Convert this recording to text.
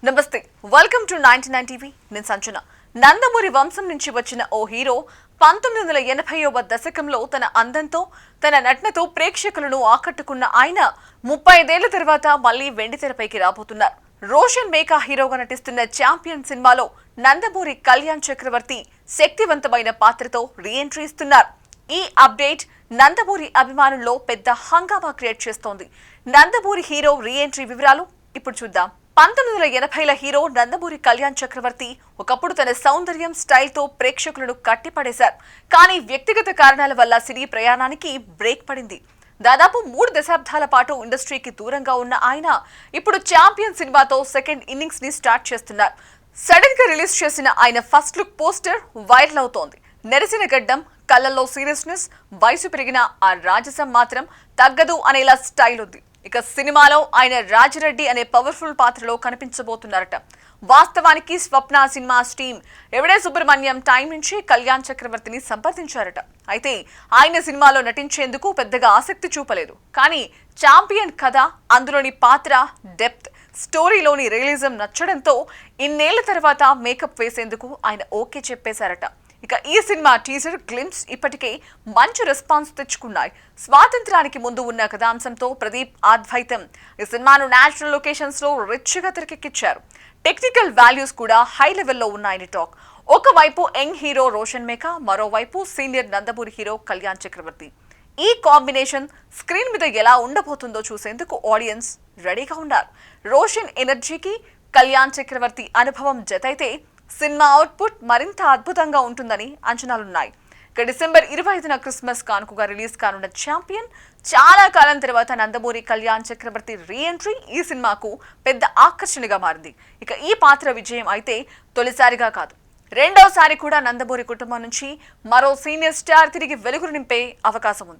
నమస్తే, welcome to 99 TV. నేను సంచన. నందమూరి వంశం నుంచి వచ్చిన ఓ హీరో 1980వ దశకంలో తన అందంతో, తన నటనతో ప్రేక్షకులను ఆకట్టుకున్న ఆయన 35 ఏళ్ల తర్వాత మళ్లీ వెండితెరపైకి రాబోతున్నారు. రోషన్ మేకా హీరోగా నటిస్తున్న ఛాంపియన్ సినిమాలో నందమూరి కళ్యాణ్ చక్రవర్తి శక్తివంతమైన పాత్రతో రీ ఎంట్రీ ఇస్తున్నారు. ఈ అప్డేట్ నందమూరి అభిమానుల్లో పెద్ద హంగామా క్రియేట్ చేస్తోంది. నందమూరి హీరో రీ ఎంట్రీ వివరాలు ఇప్పుడు చూద్దాం. 1980ల హీరో నందమూరి కళ్యాణ్ చక్రవర్తి ఒకప్పుడు తన సౌందర్యం, స్టైల్తో ప్రేక్షకులను కట్టిపడేశారు. కానీ వ్యక్తిగత కారణాల వల్ల సినీ ప్రయాణానికి బ్రేక్ పడింది. దాదాపు 3 దశాబ్దాల పాటు ఇండస్ట్రీకి దూరంగా ఉన్న ఆయన ఇప్పుడు ఛాంపియన్ సినిమాతో సెకండ్ ఇన్నింగ్స్ ని స్టార్ట్ చేస్తున్నారు. సడన్ గా రిలీజ్ చేసిన ఆయన ఫస్ట్ లుక్ పోస్టర్ వైరల్ అవుతోంది. నెరసిన గడ్డం, కళ్ళల్లో సీరియస్నెస్, వయసు పెరిగిన ఆ రాజసం మాత్రం తగ్గదు అనేలా స్టైల్ ఉంది. ఇక సినిమాలో ఆయన రాజిరెడ్డి అనే పవర్ఫుల్ పాత్రలో కనిపించబోతున్నారట. వాస్తవానికి స్వప్న సినిమాస్ టీం ఎవడే సుబ్రహ్మణ్యం టైం నుంచి కళ్యాణ్ చక్రవర్తిని సంప్రదించారట. అయితే ఆయన సినిమాలో నటించేందుకు పెద్దగా ఆసక్తి చూపలేదు. కానీ ఛాంపియన్ కథ, అందులోని పాత్ర డెప్త్, స్టోరీలోని రియలిజం నచ్చడంతో ఇన్నేళ్ల తర్వాత మేకప్ వేసేందుకు ఆయన ఓకే చెప్పేశారట. ఇక ఈ సినిమా టీజర్ గ్లింప్స్ ఇప్పటికే మంచి రెస్పాన్స్ తెచ్చుకున్నాయి. స్వాతంత్రానికి ముందు ఉన్న కథాంశంతో ప్రదీప్ అద్వైతం ఈ సినిమాను నేచురల్ లొకేషన్స్ లో రిచ్ గా తెరకెక్కించారు. టెక్నికల్ వాల్యూస్ కూడా హై లెవెల్లో ఉన్నాయని టాక్. ఒకవైపు యంగ్ హీరో రోషన్ మేకా, మరోవైపు సీనియర్ నందమూరి హీరో కళ్యాణ్ చక్రవర్తి. ఈ కాంబినేషన్ స్క్రీన్ మీద ఎలా ఉండబోతుందో చూసేందుకు ఆడియన్స్ రెడీగా ఉన్నారు. రోషన్ ఎనర్జీకి కళ్యాణ్ చక్రవర్తి అనుభవం జతైతే సినిమా అవుట్పుట్ మరింత అద్భుతంగా ఉంటుందని అంచనాలున్నాయి. ఇక డిసెంబర్ 25న క్రిస్మస్ కానుకగా రిలీజ్ కానున్న ఛాంపియన్ చాలా కాలం తర్వాత నందమూరి కళ్యాణ్ చక్రవర్తి రీ ఎంట్రీ ఈ సినిమాకు పెద్ద ఆకర్షణగా మారింది. ఇక ఈ పాత్ర విజయం అయితే తొలిసారిగా కాదు, రెండోసారి కూడా నందమూరి కుటుంబం నుంచి మరో సీనియర్ స్టార్ తిరిగి వెలుగులు నింపే అవకాశం ఉంది.